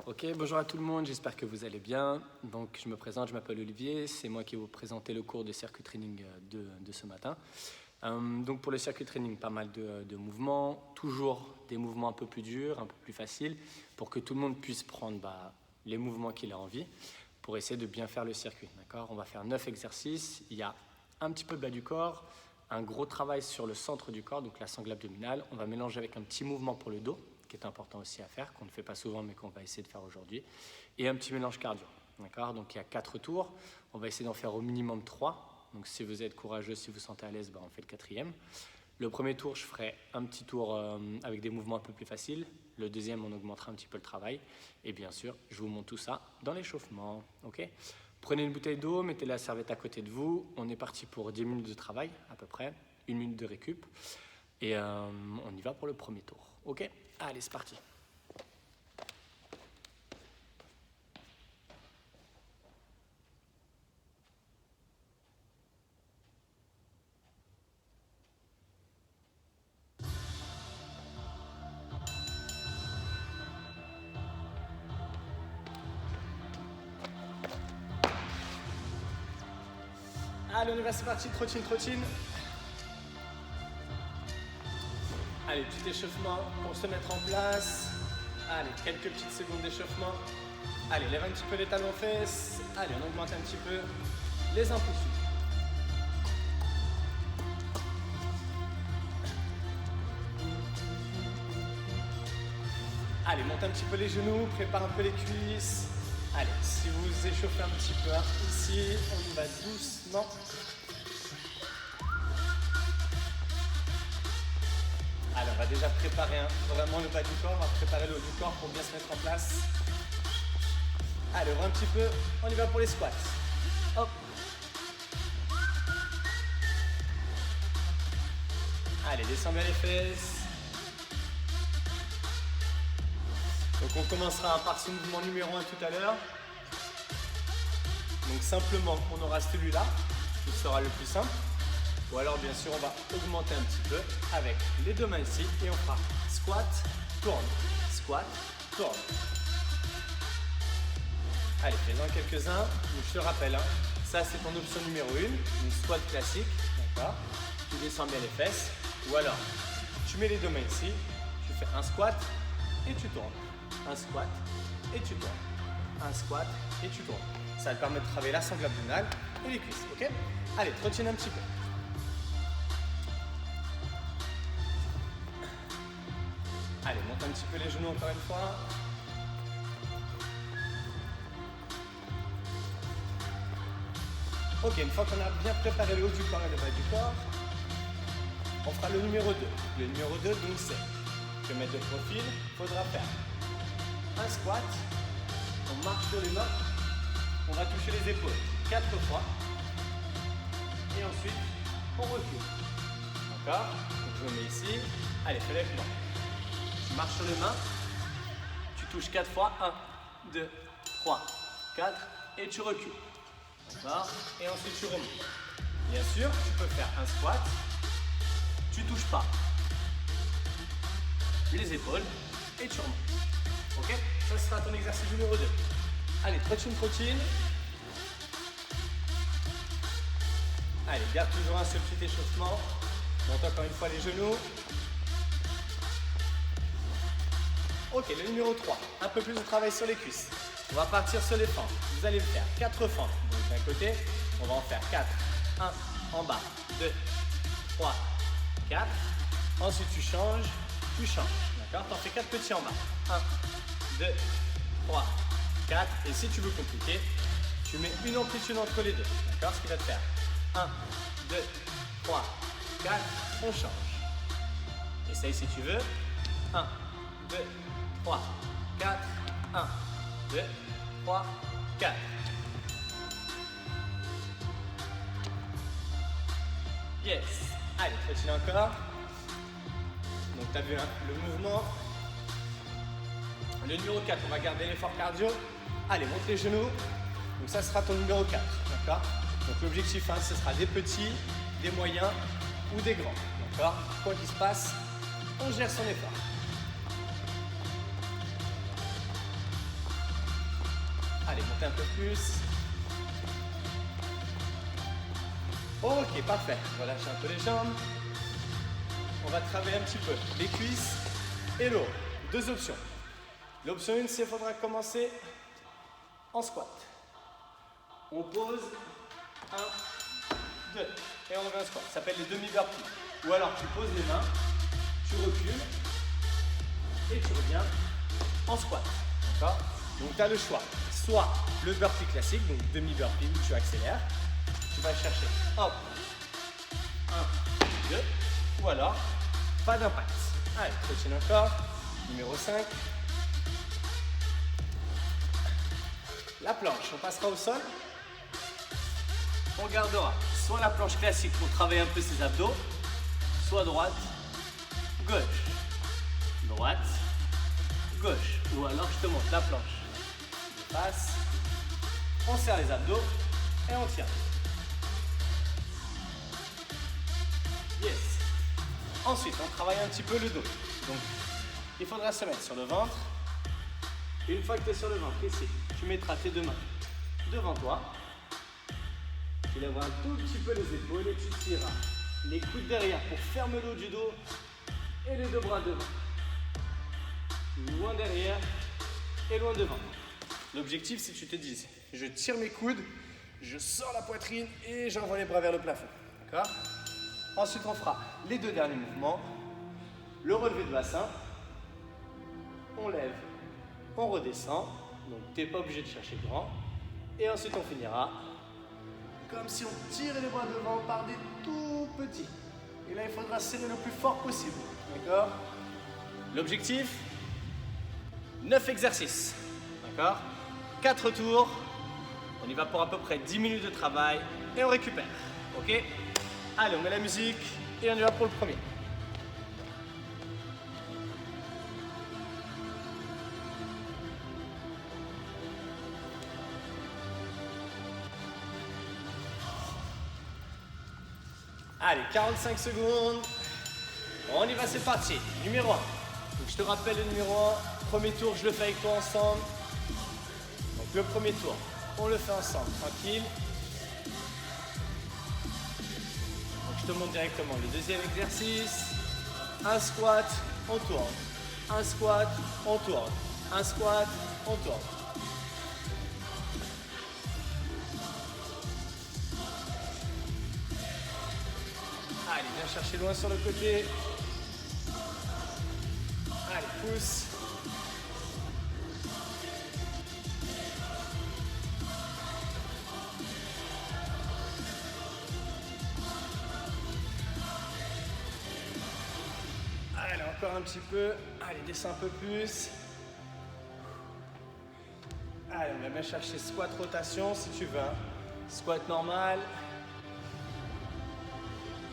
Ok, bonjour à tout le monde, j'espère que vous allez bien. Donc je me présente, je m'appelle Olivier, c'est moi qui vais vous présenter le cours de circuit training de ce matin. Donc pour le circuit training, pas mal de mouvements, toujours des mouvements un peu plus durs, un peu plus faciles, pour que tout le monde puisse prendre les mouvements qu'il a envie, pour essayer de bien faire le circuit. D'accord ? On va faire 9 exercices, il y a un petit peu de bas du corps, un gros travail sur le centre du corps, donc la sangle abdominale. On va mélanger avec un petit mouvement pour le dos, qui est important aussi à faire, qu'on ne fait pas souvent mais qu'on va essayer de faire aujourd'hui, et un petit mélange cardio. D'accord ? Donc il y a 4 tours, on va essayer d'en faire au minimum 3. Donc si vous êtes courageux, si vous vous sentez à l'aise, on fait le 4e. Le premier tour, je ferai un petit tour avec des mouvements un peu plus faciles. Le deuxième, on augmentera un petit peu le travail. Et bien sûr, je vous montre tout ça dans l'échauffement. Okay ? Prenez une bouteille d'eau, mettez la serviette à côté de vous. On est parti pour 10 minutes de travail à peu près, 1 minute de récup. Et on y va pour le premier tour. Ok ? Allez, c'est parti. Allez, on y va, c'est parti, trottine. Allez, petit échauffement pour se mettre en place. Allez, quelques petites secondes d'échauffement. Allez, lève un petit peu les talons fesses. Allez, on augmente un petit peu les impulsions. Allez, monte un petit peu les genoux, prépare un peu les cuisses. Allez, si vous vous échauffez un petit peu ici, on y va doucement. Allez, on va déjà préparer vraiment le bas du corps, on va préparer le haut du corps pour bien se mettre en place. Allez, ouvre un petit peu, on y va pour les squats. Hop. Allez, descends bien les fesses. Donc on commencera par ce mouvement numéro 1 tout à l'heure. Donc simplement, on aura celui-là, qui sera le plus simple. Ou alors bien sûr, on va augmenter un petit peu avec les deux mains ici et on fera squat, tourne, squat, tourne. Allez, fais-en quelques-uns. Donc je te rappelle, ça c'est ton option numéro 1, une squat classique, d'accord ? Tu descends bien les fesses. Ou alors, tu mets les deux mains ici, tu fais un squat et tu tournes. Un squat et tu tournes. Un squat et tu tournes. Ça va te permettre de travailler la sangle abdominale et les cuisses, ok ? Allez, trottine un petit peu. Allez, monte un petit peu les genoux encore une fois. Ok, une fois qu'on a bien préparé le haut du corps et le bas du corps, on fera le numéro 2. Le numéro 2, donc c'est, je vais mettre de profil, il faudra faire un squat, on marche sur les mains, on va toucher les épaules 4 fois, et ensuite on recule. D'accord ? Donc je me mets ici, allez, fais-le avec moi. Tu marches sur les mains, tu touches 4 fois, 1, 2, 3, 4, et tu recules. D'accord ? Et ensuite tu remontes. Bien sûr, tu peux faire un squat, tu touches pas les épaules, et tu remontes. Ok ? Ça sera ton exercice numéro 2. Allez, trottine. Allez, garde toujours ce petit échauffement. Monte encore une fois les genoux. Ok, le numéro 3. Un peu plus de travail sur les cuisses. On va partir sur les fentes. Vous allez le faire 4 fentes. Donc d'un côté, on va en faire 4. 1 en bas, 2, 3, 4. Ensuite, tu changes. D'accord ? Tu en fais 4 petits en bas. 1, 2, 3, 4. Et si tu veux compliquer, tu mets une amplitude entre les deux. D'accord ? Ce qui va te faire 1, 2, 3, 4. On change. Essaye si tu veux. 1, 2, 3, 4. 1, 2, 3, 4. Yes. Allez, continue encore. Donc tu as vu le mouvement. Le numéro 4, on va garder l'effort cardio. Allez, monte les genoux. Donc ça sera ton numéro 4. D'accord ? Donc l'objectif, ce sera des petits, des moyens ou des grands. D'accord ? Quoi qu'il se passe, on gère son effort. Allez, montez un peu plus. Ok, parfait. Relâchez un peu les jambes. On va travailler un petit peu les cuisses et le haut. Deux options. L'option 1, c'est qu'il faudra commencer en squat. On pose 1, 2 et on revient en squat. Ça s'appelle les demi-burpees. Ou alors tu poses les mains, tu recules et tu reviens en squat. D'accord? Donc tu as le choix. Soit le burpee classique, donc demi-burpee où tu accélères. Tu vas chercher, hop, 1, 2, ou alors pas d'impact. Allez, prochaine encore, numéro 5. La planche, on passera au sol. On gardera soit la planche classique pour travailler un peu ses abdos, soit droite, gauche, droite, gauche. Ou alors je te montre la planche. Je passe, on serre les abdos et on tient. Yes. Ensuite, on travaille un petit peu le dos. Donc, il faudra se mettre sur le ventre. Une fois que tu es sur le ventre, ici, tu mettras tes deux mains devant toi. Tu lèveras un tout petit peu les épaules et tu tireras les coudes derrière pour fermer le haut du dos et les deux bras devant. Loin derrière et loin devant. L'objectif, c'est que tu te dises, je tire mes coudes, je sors la poitrine et j'envoie les bras vers le plafond. D'accord ? Ensuite, on fera les deux derniers mouvements. Le relevé de bassin. On lève, on redescend. Donc, tu n'es pas obligé de chercher grand. Et ensuite, on finira comme si on tirait les bras devant par des tout petits. Et là, il faudra serrer le plus fort possible. D'accord? L'objectif, 9 exercices. D'accord? 4 tours. On y va pour à peu près 10 minutes de travail. Et on récupère. Ok? Allez, on met la musique et on y va pour le premier. Allez, 45 secondes. On y va, c'est parti. Numéro 1. Donc, je te rappelle le numéro 1. Premier tour, je le fais avec toi ensemble. Donc, le premier tour, on le fait ensemble, tranquille. Je te montre directement le deuxième exercice. Un squat, on tourne. Un squat, on tourne. Un squat, on tourne. Allez, viens chercher loin sur le côté. Allez, pousse. Allez, encore un petit peu. Allez, descends un peu plus. Allez, on va bien chercher squat rotation si tu veux. Squat normal.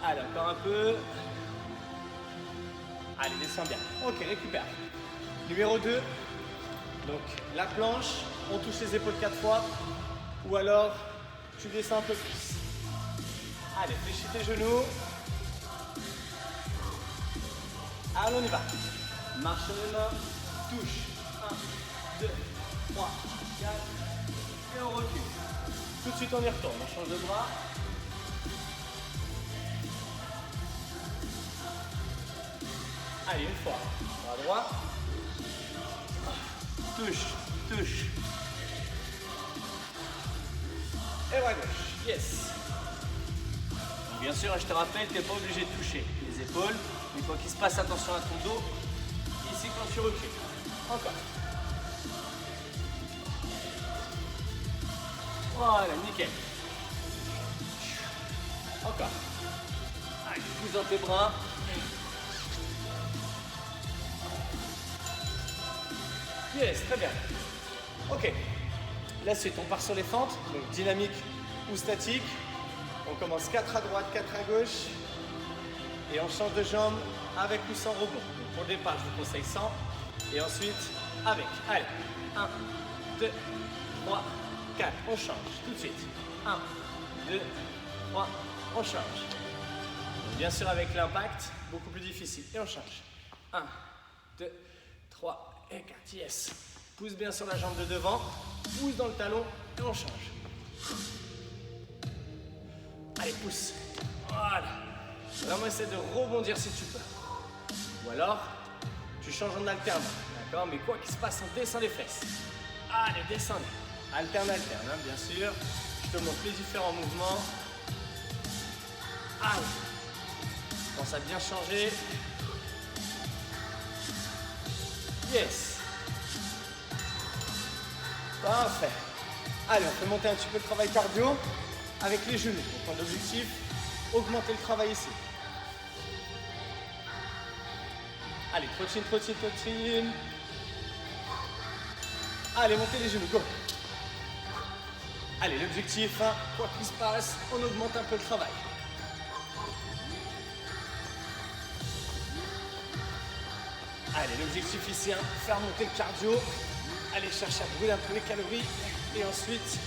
Allez, encore un peu. Allez, descends bien. Ok, récupère. Numéro 2. Donc, la planche, on touche les épaules 4 fois. Ou alors, tu descends un peu plus. Allez, fléchis tes genoux. Allez, on y va. Marche sur les mains. Touche. 1, 2, 3, 4. Et on recule. Tout de suite, on y retourne. On change de bras. Allez, une fois. Bras droit. Touche, touche. Et bras gauche. Yes. Donc, bien sûr, je te rappelle, tu n'es pas obligé de toucher les épaules. Mais quoi qu'il se passe, attention à ton dos. Ici, quand tu recules. Encore. Voilà, nickel. Encore. Allez, pousse dans tes bras. Yes, très bien. Ok. La suite, on part sur les fentes, donc dynamique ou statique. On commence 4 à droite, 4 à gauche. Et on change de jambe avec ou sans rebond. Donc pour le départ, je vous conseille sans. Et ensuite, avec. Allez. 1, 2, 3, 4. On change tout de suite. 1, 2, 3. On change. Donc bien sûr, avec l'impact, beaucoup plus difficile. Et on change. 1, 2, 3 et 4. Yes. Pousse bien sur la jambe de devant, pousse dans le talon et on change. Allez, pousse. Voilà. Vraiment, essaie de rebondir si tu peux. Ou alors, tu changes en alternant. D'accord? Mais quoi qu'il se passe, on descend les fesses. Allez, descendez. Alterne, alterne, hein, bien sûr. Je te montre les différents mouvements. Allez. Pense à bien changer. Yes. Parfait. Allez, on peut monter un petit peu le travail cardio avec les genoux. Donc, l'objectif, augmenter le travail ici. Allez, trottine, trottine, trottine. Allez, montez les genoux, go. Allez, l'objectif, hein, quoi qu'il se passe, on augmente un peu le travail. Allez, l'objectif ici, hein, faire monter le cardio. Allez chercher à brûler un peu les calories. Et ensuite,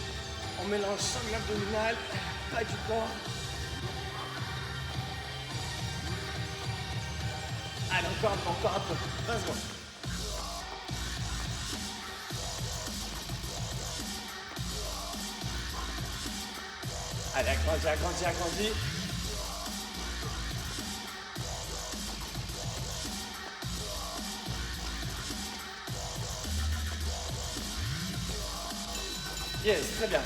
on mélange sangle abdominal, bas du corps. Allez, encore un peu, encore un peu. 20 secondes. Allez, agrandis, agrandis, agrandis. Yes, très bien.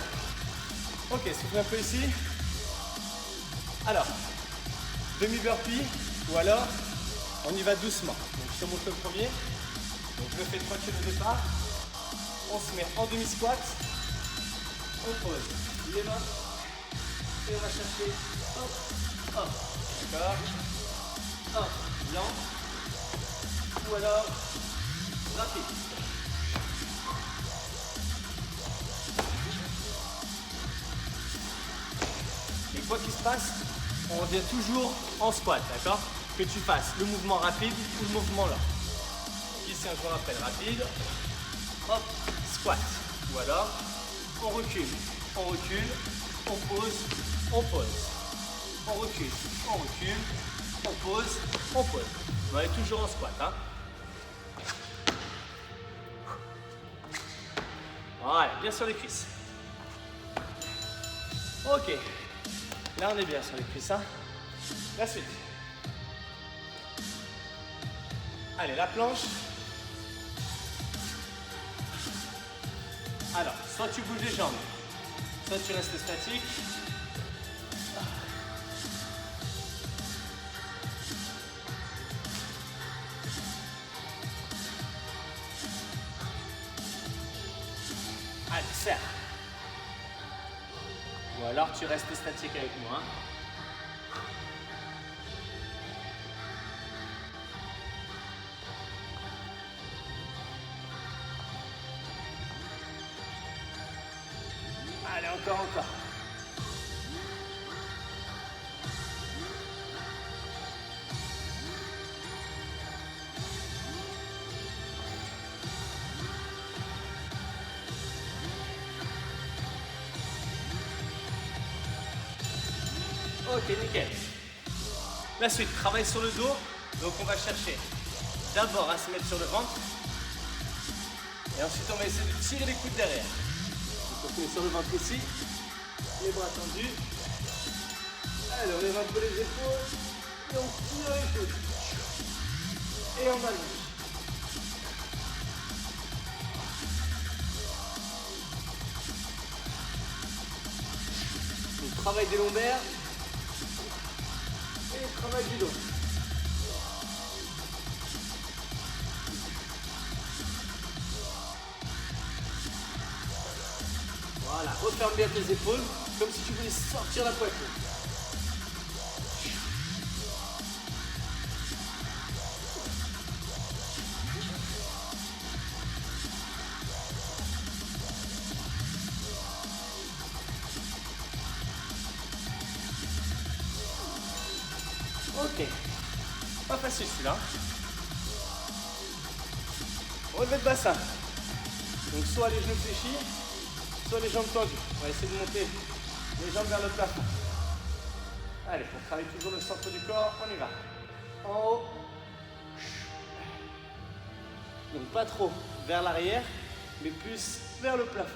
Ok, souffle un peu ici. Alors, demi-burpee ou alors, on y va doucement. Donc, je te montre le premier. Donc, je le fais tranquille au départ. On se met en demi-squat. On pose les mains. Et on va chercher. Hop, hop. D'accord. Hop, bien. Ou alors, rapide. Et quoi qu'il se passe, on revient toujours en squat, d'accord? Que tu fasses le mouvement rapide ou le mouvement lent. Ici, je vous rappelle, rapide. Hop, squat. Ou alors, on recule, on pose, on pose. On recule, on pose, on pose. On va aller toujours en squat, hein? Voilà, bien sur les cuisses. Ok. Là, on est bien sur les cuisses, hein? La suite. Allez, la planche. Alors, soit tu bouges les jambes, soit tu restes statique. Allez, serre. Ou alors tu restes statique avec moi. Allez, encore, encore. Ok, nickel. La suite, travail sur le dos. Donc on va chercher d'abord à se mettre sur le ventre. Et ensuite on va essayer de tirer les coudes derrière. Donc on se met sur le ventre ici. Les bras tendus. Allez, on lève un peu les épaules. Et on tire les coudes. Et on allonge. Donc travail des lombaires. Et le travail du dos. Voilà, referme bien tes épaules, comme si tu voulais sortir la poitrine. Ok, pas facile celui-là. Relevé de bassin. Donc soit les genoux fléchis, soit les jambes tendues. On va essayer de monter les jambes vers le plafond. Allez, on travaille toujours le centre du corps, on y va. En haut. Donc pas trop vers l'arrière, mais plus vers le plafond.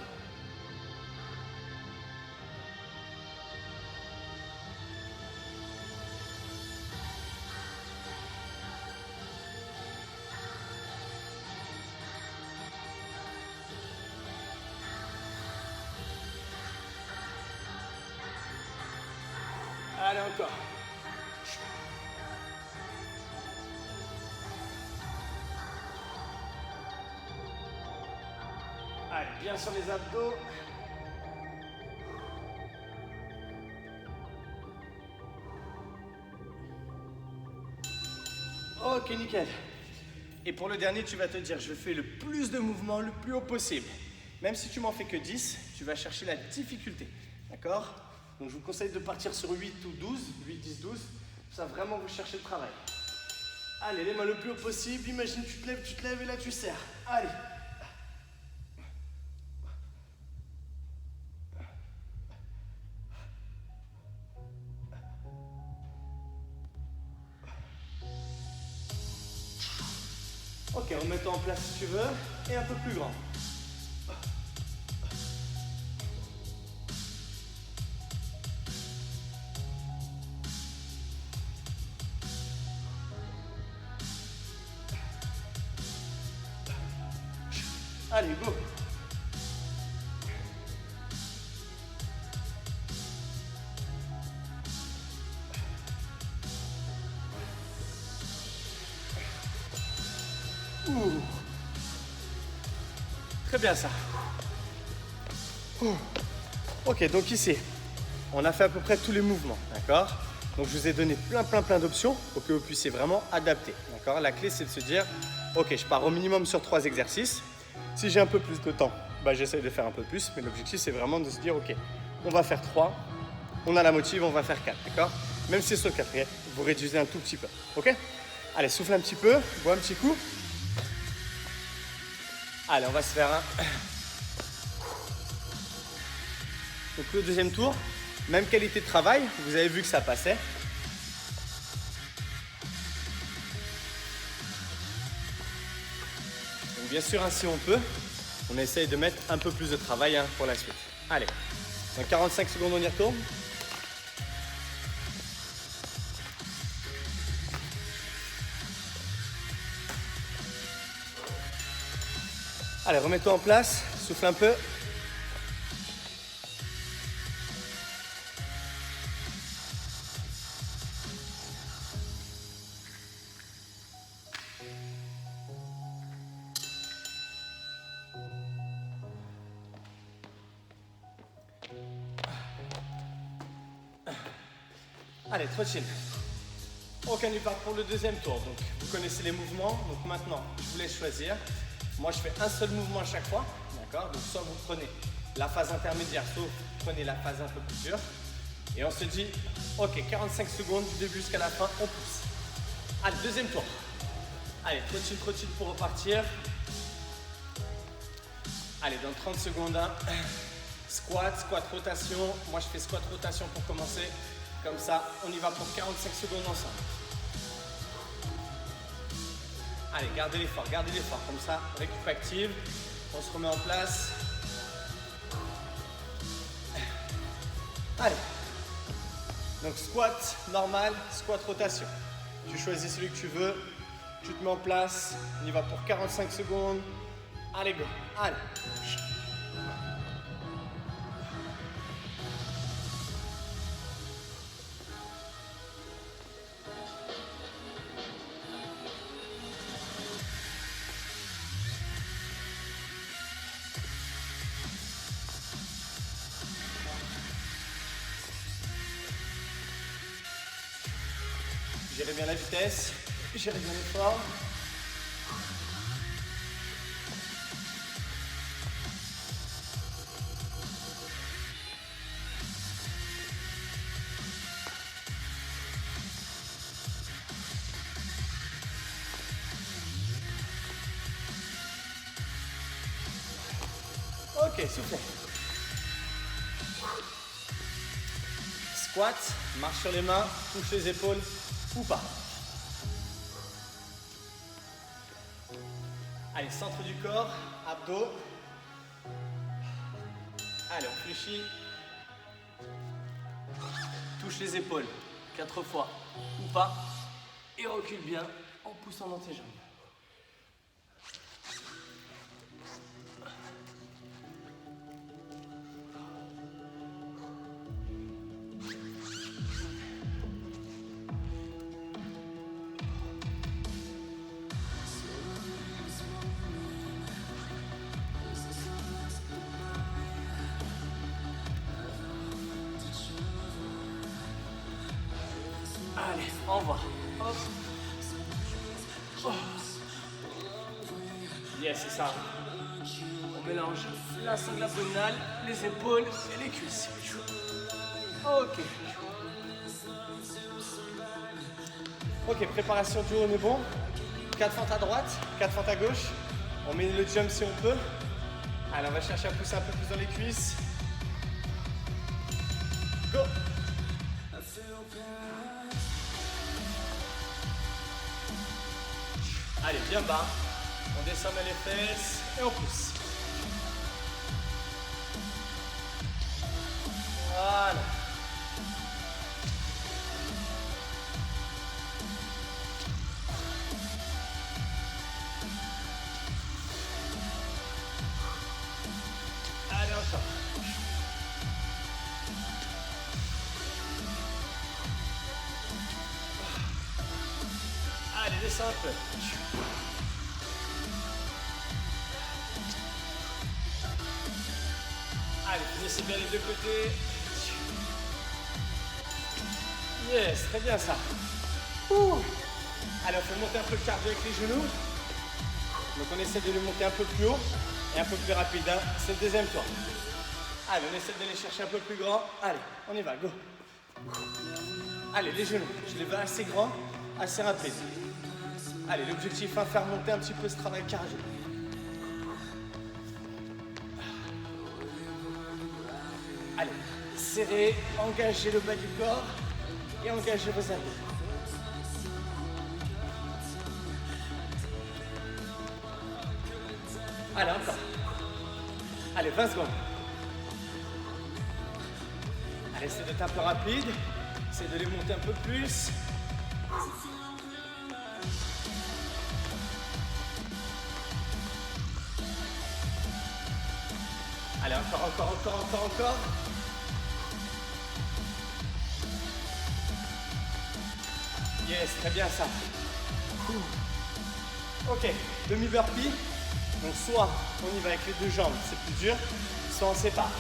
Allez, encore. Allez, bien sur les abdos. Ok, nickel. Et pour le dernier, tu vas te dire, je fais le plus de mouvements le plus haut possible. Même si tu m'en fais que 10, tu vas chercher la difficulté. D'accord? Donc je vous conseille de partir sur 8 ou 12, 8, 10, 12. Ça va vraiment vous chercher le travail. Allez, les mains le plus haut possible. Imagine, tu te lèves et là tu serres. Allez. Ok, remets-toi en place si tu veux, et un peu plus grand. Allez, go! Ouh. Très bien ça. Ouh. Ok, donc ici, on a fait à peu près tous les mouvements, d'accord? Donc je vous ai donné plein d'options pour que vous puissiez vraiment adapter, d'accord? La clé, c'est de se dire, ok, je pars au minimum sur 3 exercices. Si j'ai un peu plus de temps, bah, j'essaye de faire un peu plus, mais l'objectif, c'est vraiment de se dire, ok, on va faire 3, on a la motive, on va faire 4, d'accord? Même si c'est sur le quatrième, vous réduisez un tout petit peu, ok? Allez, souffle un petit peu, bois un petit coup. Allez, on va se faire un... Donc le deuxième tour, même qualité de travail, vous avez vu que ça passait. Donc bien sûr, si on peut, on essaye de mettre un peu plus de travail pour la suite. Allez, dans 45 secondes, on y retourne. Allez, remets-toi en place, souffle un peu. Allez, trop chill. Ok, on y part pour le deuxième tour. Donc, vous connaissez les mouvements. Donc maintenant, je vous laisse choisir. Moi, je fais un seul mouvement à chaque fois. D'accord? Donc, soit vous prenez la phase intermédiaire, soit vous prenez la phase un peu plus dure. Et on se dit, ok, 45 secondes du début jusqu'à la fin, on pousse. Allez, deuxième tour. Allez, trop chill pour repartir. Allez, dans 30 secondes, squat, squat rotation. Moi, je fais squat rotation pour commencer. Comme ça, on y va pour 45 secondes ensemble. Allez, gardez l'effort. Comme ça, récup active. On se remet en place. Allez. Donc, squat normal, squat rotation. Tu choisis celui que tu veux. Tu te mets en place. On y va pour 45 secondes. Allez, go. Allez. Gérez bien la vitesse, gérez bien l'effort. Ok, soufflez. Squat, marche sur les mains, touche les épaules ou pas. Allez, centre du corps, abdos. Allez, on fléchit. Touche les épaules 4 fois ou pas. Et recule bien en poussant dans tes jambes. Allez, envoie. Hop. Oh. Yes, c'est ça. On mélange la sangle abdominale, les épaules et les cuisses. Ok. Ok, préparation du haut, on est bon. 4 fentes à droite, 4 fentes à gauche. On met le jump si on peut. Allez, on va chercher à pousser un peu plus dans les cuisses. Go! Allez, bien bas. On descend dans les fesses et on pousse. Voilà. Allez, encore. Allez, descends un peu. Allez, finissez bien les deux côtés. Yes, très bien ça. Allez, on fait monter un peu le cardio avec les genoux. Donc on essaie de le monter un peu plus haut et un peu plus rapide. Hein. C'est le deuxième tour. Allez, on essaie de les chercher un peu plus grands. Allez, on y va, go. Allez, les genoux, je les veux assez grands, assez rapides. Allez, l'objectif, faire monter un petit peu ce travail cardio. Allez, serrez, engagez le bas du corps et engagez vos abdos. Allez, encore. Allez, 20 secondes. Allez, c'est d'être un peu rapide. C'est de les monter un peu plus. Allez, encore. Yes, très bien ça. Ok, demi-burpee. Donc soit on y va avec les deux jambes, c'est plus dur, soit on sépare.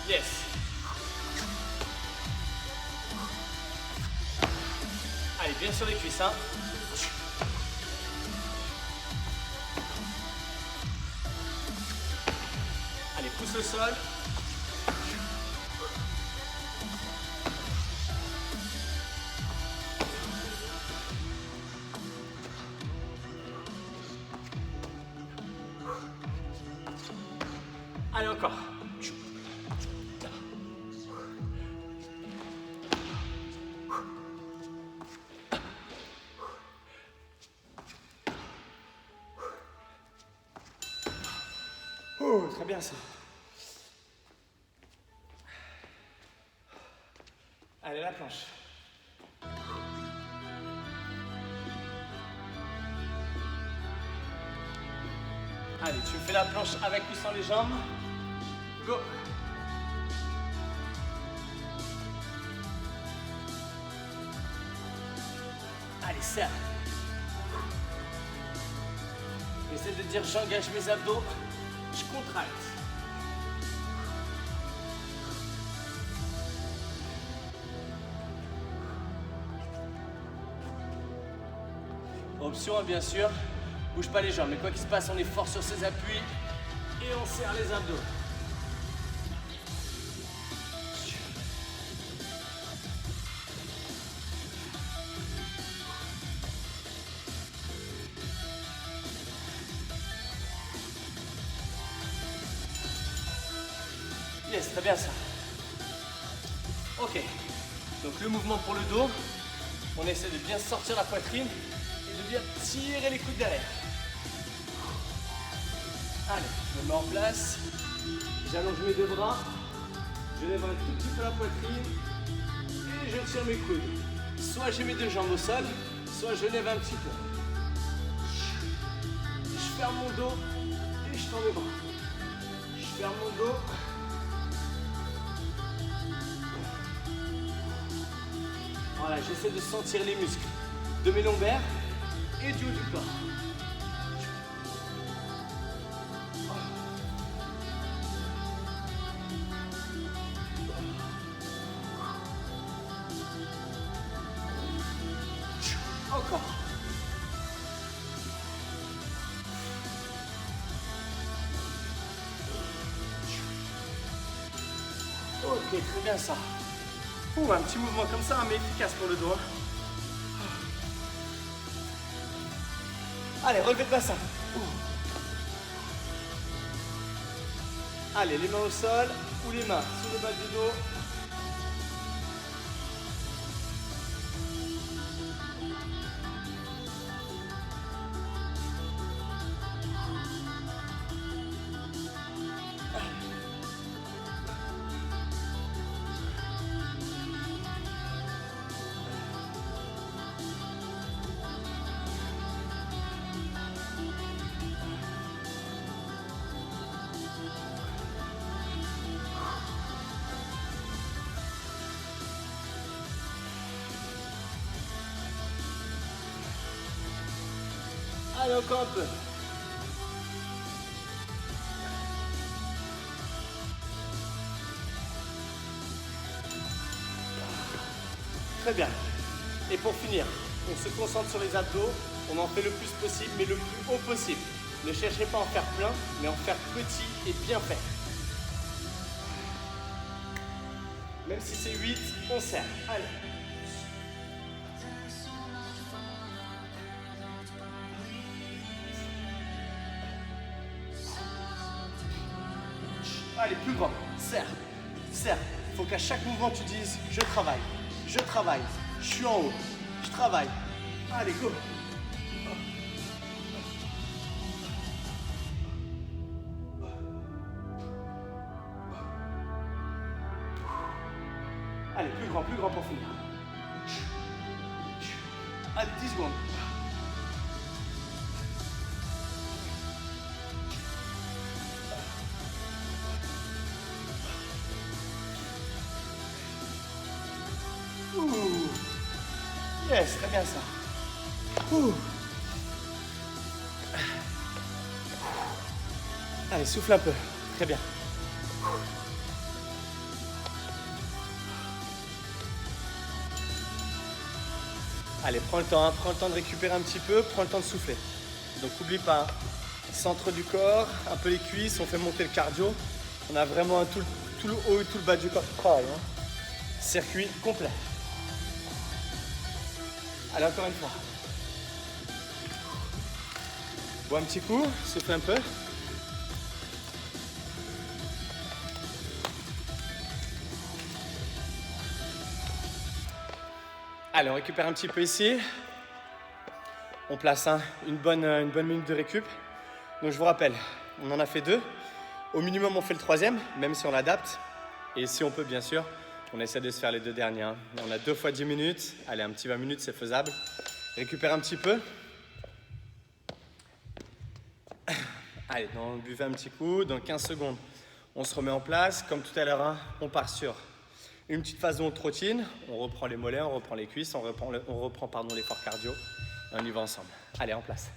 Yes. Allez, bien sur les cuisses, hein. Allez, pousse le sol. Allez, encore. Très bien ça. Allez, la planche. Allez, tu fais la planche avec ou sans les jambes. Go. Allez, serre. Essaie de dire j'engage mes abdos, je contracte. Option, hein, bien sûr, bouge pas les jambes, mais quoi qu'il se passe, on est fort sur ses appuis et on serre les abdos. Yes, très bien ça. Ok. Donc le mouvement pour le dos, on essaie de bien sortir la poitrine et de bien tirer les coudes derrière. Allez, je me mets en place, j'allonge mes deux bras, je lève un tout petit peu la poitrine et je tire mes coudes. Soit j'ai mes deux jambes au sol, soit je lève un petit peu. Je ferme mon dos et je tends mes bras. Je ferme mon dos. Voilà, j'essaie de sentir les muscles de mes lombaires et du haut du corps. Encore. Ok, très bien ça. Un petit mouvement comme ça, mais efficace pour le dos. Allez, relevez le bassin. Allez, les mains au sol ou les mains sous le bas du dos. Allez, encore un peu. Très bien. Et pour finir, on se concentre sur les abdos. On en fait le plus possible, mais le plus haut possible. Ne cherchez pas à en faire plein, mais en faire petit et bien fait. Même si c'est 8, on serre. Allez. Allez, plus grand. Serre. Serre. Il faut qu'à chaque mouvement, tu dises « Je travaille. Je travaille. Je suis en haut. Je travaille. » Allez, go. Allez, plus grand pour finir. Allez, 10 secondes. Yes, très bien ça. Allez, souffle un peu. Très bien. Allez, prends le temps, prends le temps de récupérer un petit peu, prends le temps de souffler. Donc n'oublie pas, centre du corps, un peu les cuisses, on fait monter le cardio. On a vraiment tout le haut et tout le bas du corps qui travaille. Circuit complet. Allez, encore une fois. Bois un petit coup, souffle un peu. Allez, on récupère un petit peu ici. On place une bonne minute de récup. Donc je vous rappelle, on en a fait 2. Au minimum, on fait le 3e, même si on l'adapte. Et si on peut, bien sûr, on essaie de se faire les 2 derniers. On a 2 fois 10 minutes. Allez, un petit 20 minutes, c'est faisable. Récupère un petit peu. Allez, on buvait un petit coup. Dans 15 secondes, on se remet en place. Comme tout à l'heure, on part sur une petite phase de trottine. On reprend les mollets, on reprend les cuisses, on reprend l'effort cardio. Et on y va ensemble. Allez, en place.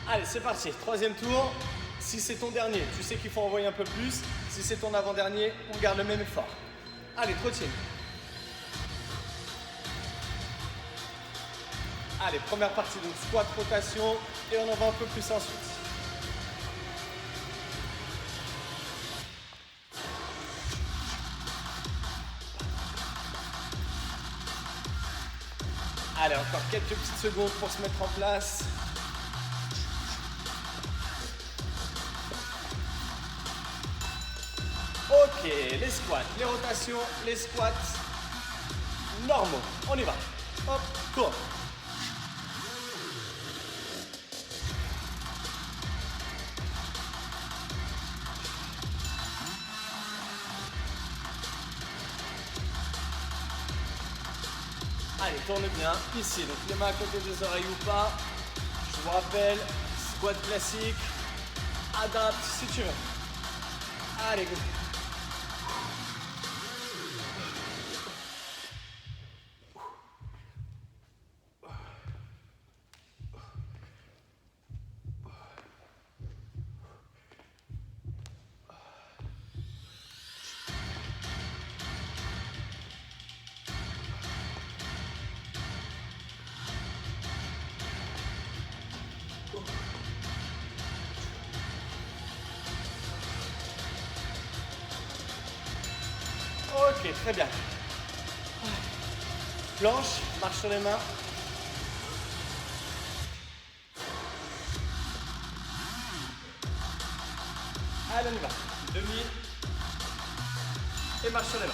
Allez, c'est parti. 3e tour. Si c'est ton dernier, tu sais qu'il faut envoyer un peu plus. Si c'est ton avant-dernier, on garde le même effort. Allez, trottine. Allez, première partie, donc squat, rotation, et on en va un peu plus ensuite. Allez, encore quelques petites secondes pour se mettre en place. Ok, les squats, les rotations, les squats normaux. On y va. Hop, cours. Allez, tourne bien ici. Donc les mains à côté des oreilles ou pas. Je vous rappelle, squat classique. Adapte si tu veux. Allez, go. Ok, très bien. Planche, marche sur les mains. Allez, on y va. Demi. Et marche sur les mains.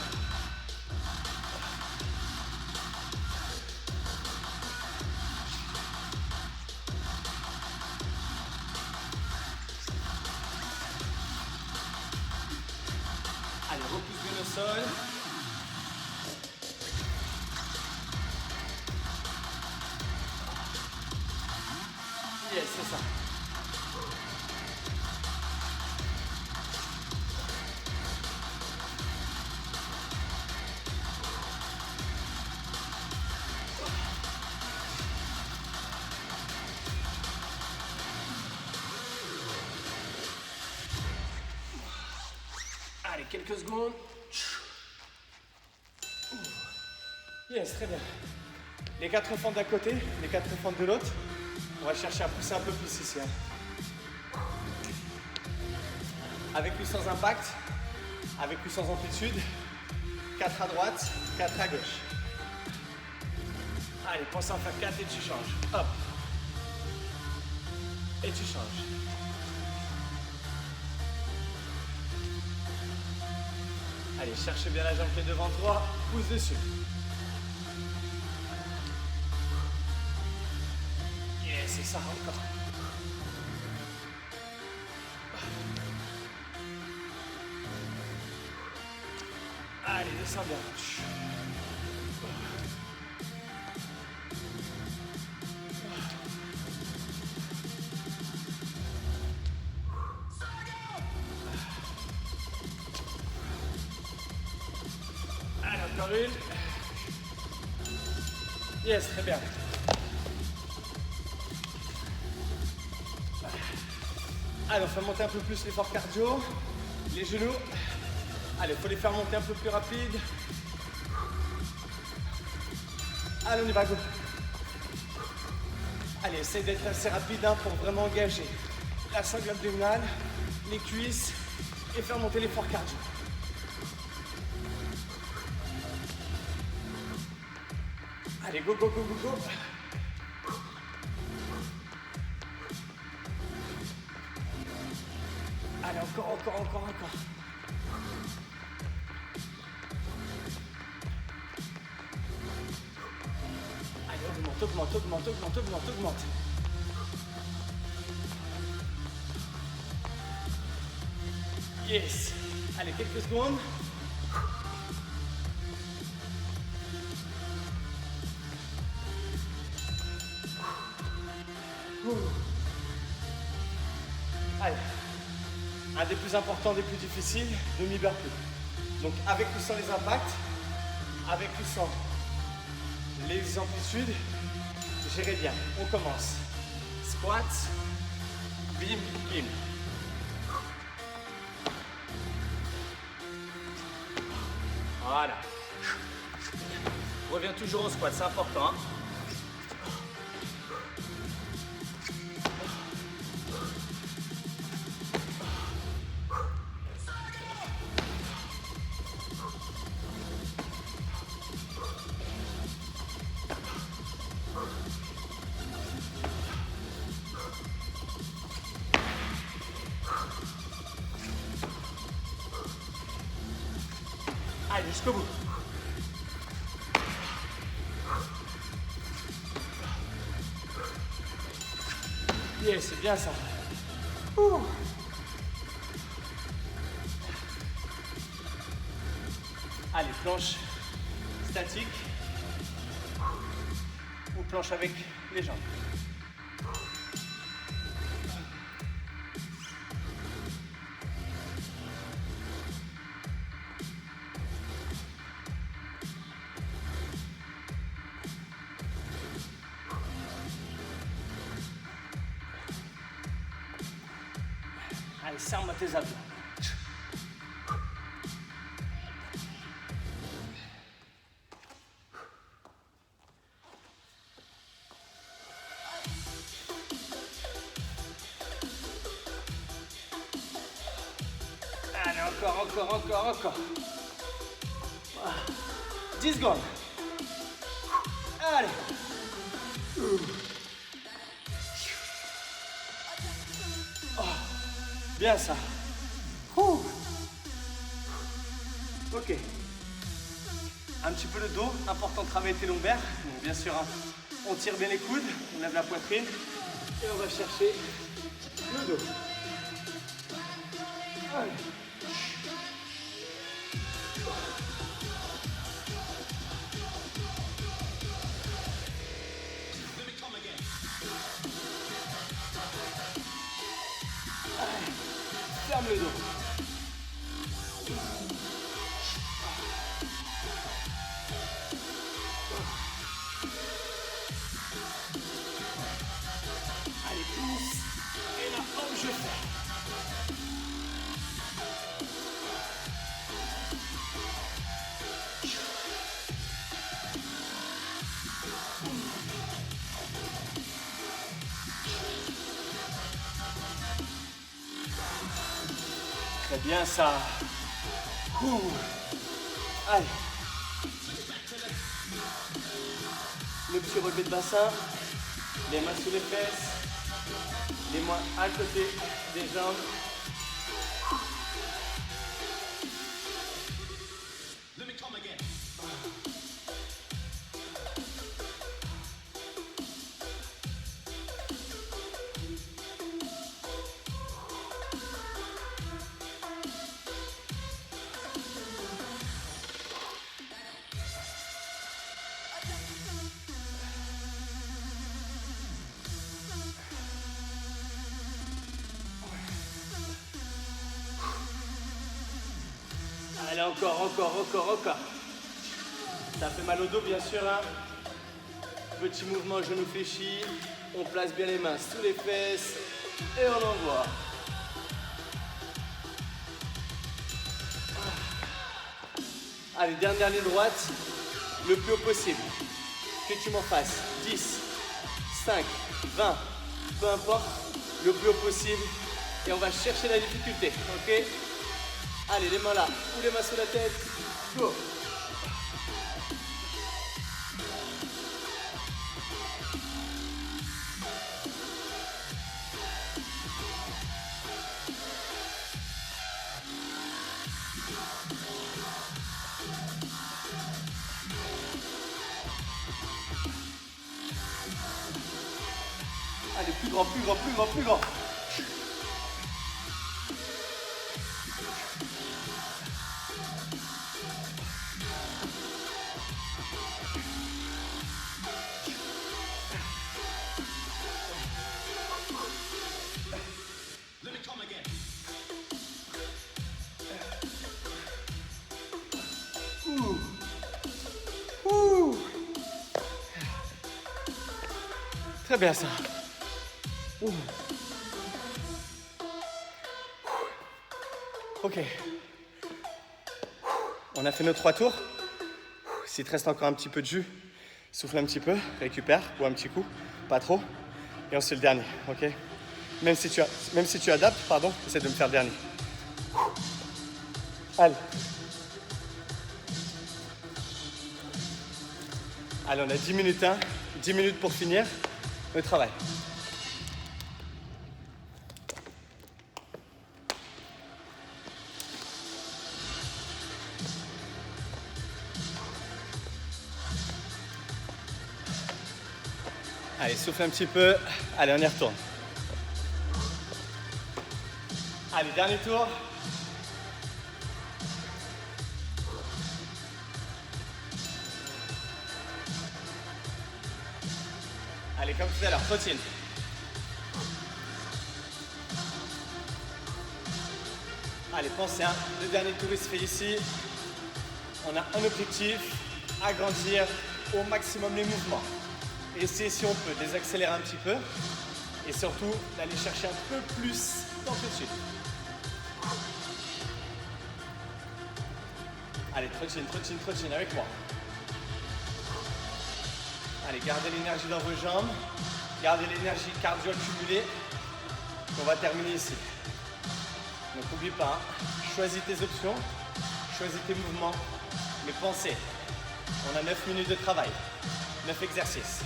Allez, repousse bien le sol. Yes, c'est ça. Allez, quelques secondes. Yes, très bien. Les 4 fentes d'un côté, les 4 fentes de l'autre. On va chercher à pousser un peu plus ici. Avec ou sans impact, avec ou sans amplitude. 4 à droite, 4 à gauche. Allez, pense à en faire 4 et tu changes. Hop. Et tu changes. Allez, cherche bien la jambe qui est devant toi, pousse dessus. Yes, c'est ça, encore. Allez, descends bien. Allez, encore une. Yes, très bien. Allez, on fait monter un peu plus l'effort cardio. Les genoux. Allez, il faut les faire monter un peu plus rapide. Allez, on y va, go. Allez, essaye d'être assez rapide pour vraiment engager la sangle abdominale, les cuisses et faire monter l'effort cardio. Allez, go, go, go, go, go. Allez, encore. Allez, augmente. Yes. Allez, quelques secondes. Allez. Un des plus importants, des plus difficiles, demi-burpee. Donc avec ou sans les impacts, avec ou sans les amplitudes, gérez bien. On commence. Squat, bim, bim. Voilà. Reviens toujours au squat, c'est important. Hein. jusqu'au bout. Yes, c'est bien ça. Ouh. Allez, planche statique ou planche avec les jambes. Allez, serre-moi tes abdos. Allez, encore. 10 secondes. Allez. Oh, bien ça. Ok. Un petit peu le dos, important de travailler tes lombaires. Donc, bien sûr, hein, on tire bien les coudes, on lève la poitrine et on va chercher le dos. Allez. Ferme le dos. Allez, pousse. Et là, hop, je fais. Très bien ça. Allez. Le petit relevé de bassin. Les mains sous les fesses. Les mains à côté des jambes. Allez, encore. Ça fait mal au dos, bien sûr. Hein. Petit mouvement genou fléchi. On place bien les mains sous les fesses. Et on envoie. Allez, dernière ligne droite. Le plus haut possible. Que tu m'en fasses 10, 5, 20, peu importe. Le plus haut possible. Et on va chercher la difficulté. Ok ? Allez, les mains là, ou les mains sous la tête, go. Allez, plus grand. Très bien ça. Ok. On a fait nos 3 tours. S'il te reste encore un petit peu de jus, souffle un petit peu, récupère, ou un petit coup, pas trop. Et on se fait le dernier, ok? Même si tu adaptes, pardon, essaie de me faire le dernier. Allez. Allez, on a 10 minutes, 10 minutes pour finir le travail. Allez, souffle un petit peu. Allez, on y retourne. Allez, dernier tour. Allez, comme tout à l'heure, trottine. Allez, pensez, hein, le dernier tour il se fait ici. On a un objectif, agrandir au maximum les mouvements. Essayez si on peut de les accélérer un petit peu et surtout d'aller chercher un peu plus d'amplitude. Allez, trottine, trottine, trottine avec moi. Allez, gardez l'énergie dans vos jambes, gardez l'énergie cardio accumulée. On va terminer ici. Donc n'oublie pas, hein, choisis tes options, choisis tes mouvements, mais pensez, on a 9 minutes de travail, 9 exercices.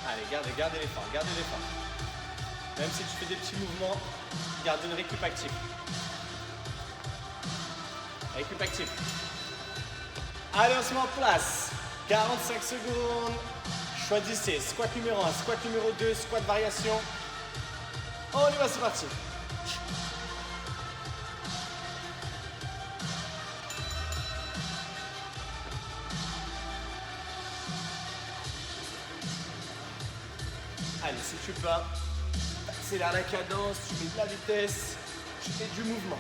Allez, gardez l'effort, gardez l'effort. Même si tu fais des petits mouvements, garde une récup active. Récup active. Allez, on se met en place. 45 secondes. Choisissez squat numéro 1, squat numéro 2, squat variation. On y va, c'est parti. Allez, si tu peux, accélère la cadence, tu mets de la vitesse, tu fais du mouvement.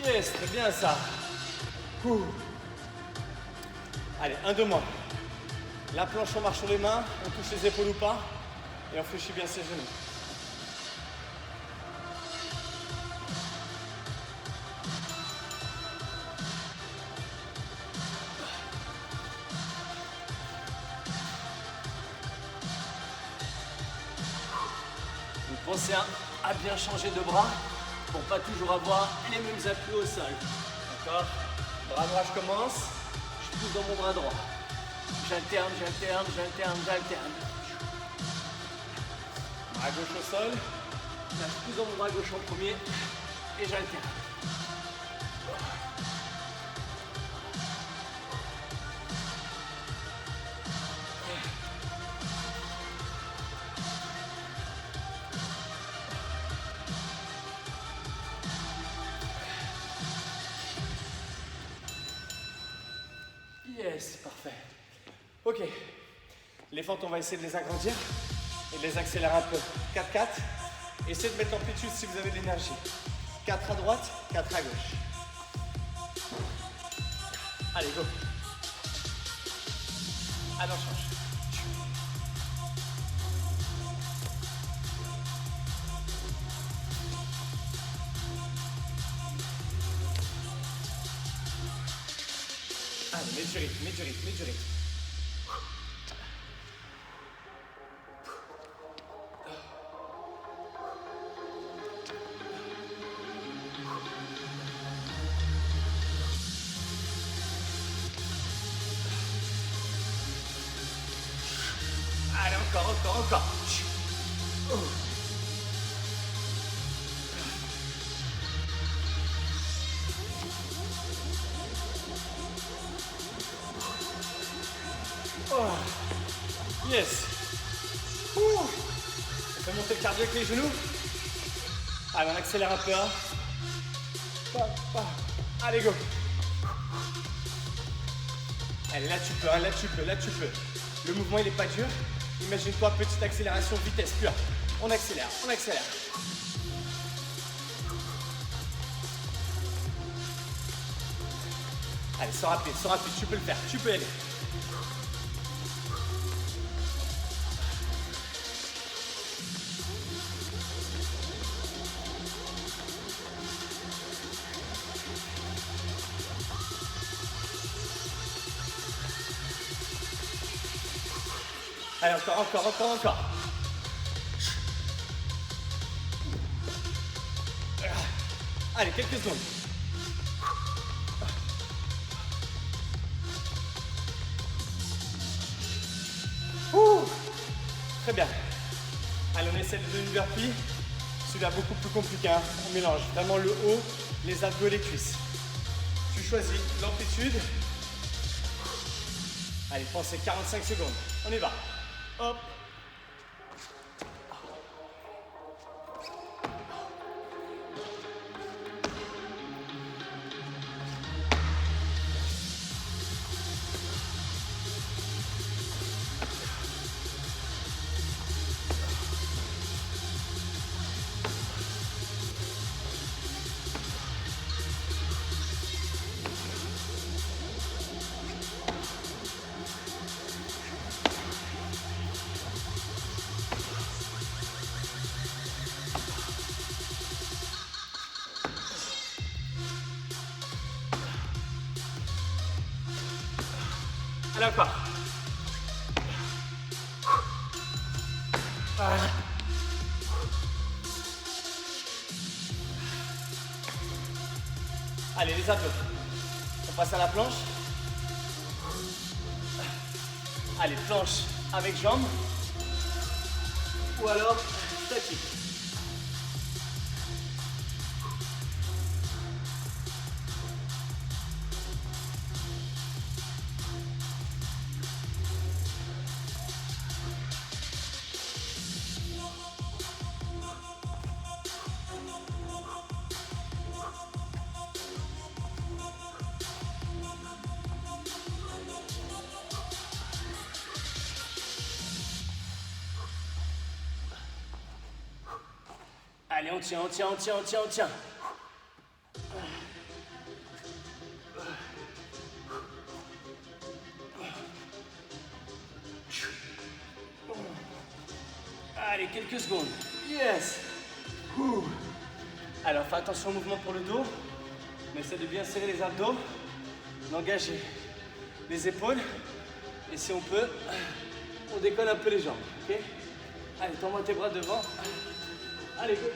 Yes, très bien ça. Allez, un de moins. La planche, on marche sur les mains, on touche les épaules ou pas, et on fléchit bien ses genoux. Donc pensez à bien changer de bras pour pas toujours avoir les mêmes appuis au sol. D'accord? Bras droit, je commence. Je pousse dans mon bras droit. J'alterne, j'alterne, j'alterne, j'alterne. Bras gauche au sol. Là, je pousse dans mon bras gauche en premier et j'alterne. Yes, parfait. Ok. Les fentes, on va essayer de les agrandir et de les accélérer un peu. 4-4. Essayez de mettre l'amplitude si vous avez de l'énergie. 4 à droite, 4 à gauche. Allez, go. Allez, on change. Allez, mets du rythme, mets du rythme, mets du rythme. Allez, encore. Oh. Yes. On fait monter le cardio avec les genoux. Allez, on accélère un peu. Hein. Allez, go. Allez, là tu peux, hein, là tu peux. Le mouvement il est pas dur. Imagine-toi, petite accélération, vitesse pure. On accélère, on accélère. Allez, sans rapide, tu peux le faire, tu peux y aller. Allez, encore. Allez, quelques secondes. Très bien. Allez, on essaie de donner une burpee. Celui-là, beaucoup plus compliqué. Hein. On mélange vraiment le haut, les abdos et les cuisses. Tu choisis l'amplitude. Allez, pensez 45 secondes. On y va. Hop. Allez, encore. Allez, les abdos. On passe à la planche. Allez, planche avec jambes. Ou alors, statique. Allez, on tient. Allez, quelques secondes. Yes. Alors, fais attention au mouvement pour le dos. On essaie de bien serrer les abdos, d'engager les épaules. Et si on peut, on décolle un peu les jambes. Ok? Allez, tends-moi tes bras devant. Allez, go.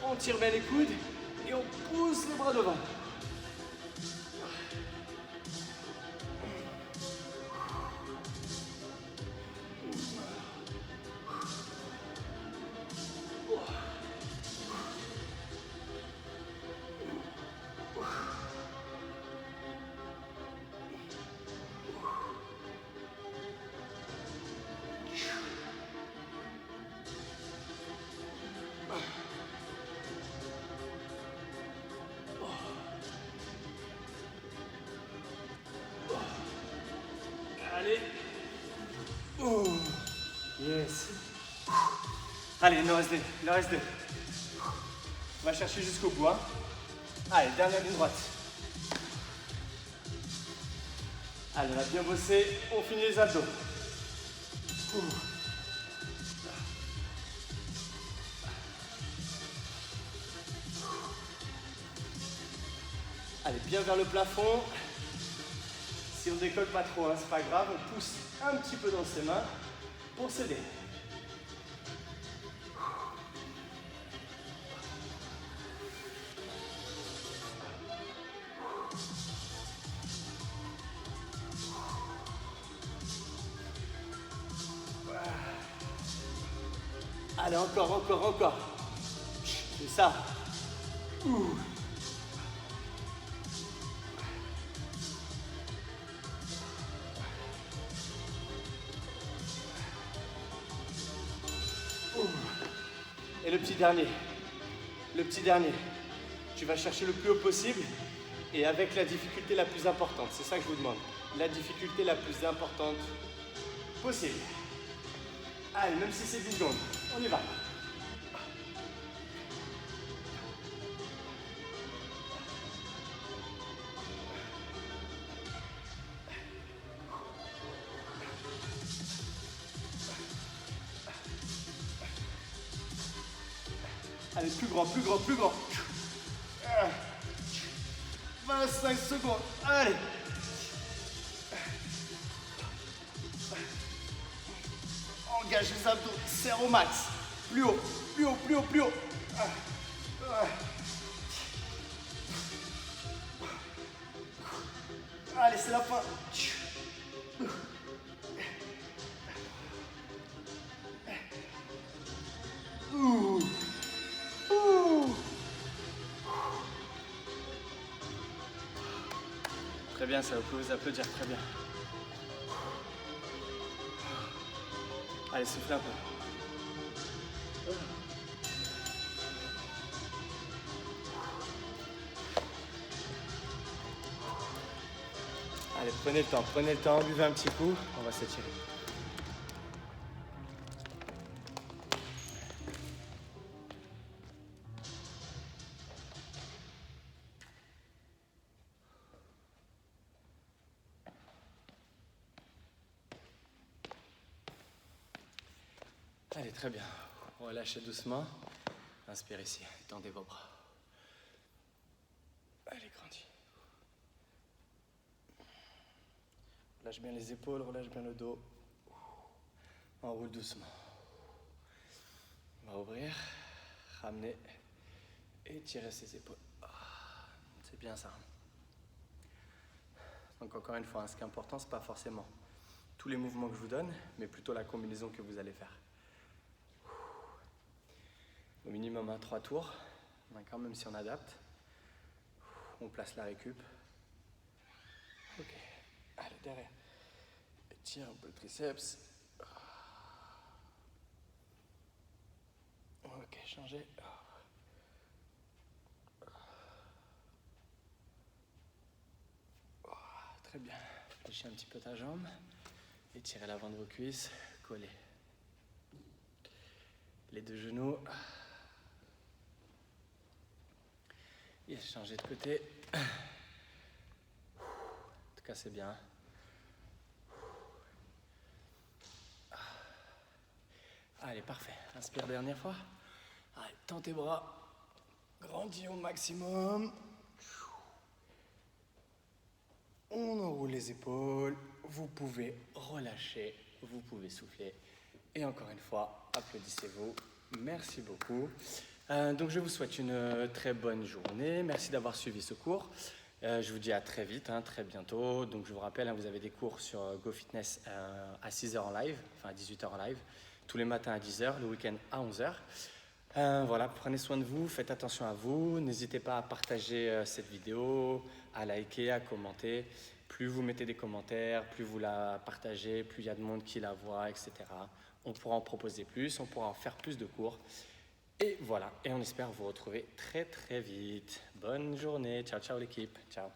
On tire bien les coudes et on pousse les bras devant. Allez. Yes. Allez, il en reste deux. On va chercher jusqu'au bout. Hein. Allez, dernière ligne droite. Allez, on a bien bossé. On finit les abdos. Allez, bien vers le plafond. Si on décolle pas trop, hein, c'est pas grave, on pousse un petit peu dans ses mains pour s'aider. Allez, encore. C'est ça. Et le petit dernier. Tu vas chercher le plus haut possible et avec la difficulté la plus importante. C'est ça que je vous demande. La difficulté la plus importante possible. Allez, même si c'est 10 secondes, on y va. Allez, plus grand. 25 secondes. Allez, Engage les abdos, serre au max. Plus haut, plus haut, plus haut, plus haut. Allez, c'est la fin. Très bien, ça, vous pouvez vous applaudir, très bien. Allez, soufflez un peu. Allez, prenez le temps, buvez un petit coup, on va s'étirer. Allez, très bien. Relâchez doucement. Inspirez ici, tendez vos bras. Allez, grandis. Relâche bien les épaules, relâche bien le dos. On roule doucement. On va ouvrir, ramener et tirer ses épaules. C'est bien ça. Donc encore une fois, ce qui est important, c'est pas forcément tous les mouvements que je vous donne, mais plutôt la combinaison que vous allez faire. Au minimum 3 tours, d'accord, même si on adapte. On place la récup. Ok, allez derrière. Étire un peu le triceps. Ok, changez. Très bien. Fléchis un petit peu ta jambe. Étirez l'avant de vos cuisses. Collez. Les deux genoux. Et changez de côté. En tout cas, c'est bien. Allez, parfait. Inspire dernière fois. Allez, tends tes bras. Grandis au maximum. On enroule les épaules. Vous pouvez relâcher. Vous pouvez souffler. Et encore une fois, applaudissez-vous. Merci beaucoup. Donc, je vous souhaite une très bonne journée. Merci d'avoir suivi ce cours. Je vous dis à très vite, très bientôt. Donc, je vous rappelle, vous avez des cours sur GoFitness à 6h en live, enfin à 18h en live, tous les matins à 10h, le week-end à 11h. Voilà, prenez soin de vous, faites attention à vous. N'hésitez pas à partager cette vidéo, à liker, à commenter. Plus vous mettez des commentaires, plus vous la partagez, plus il y a de monde qui la voit, etc. On pourra en proposer plus, on pourra en faire plus de cours. Et voilà, et on espère vous retrouver très très vite. Bonne journée, ciao ciao l'équipe, ciao.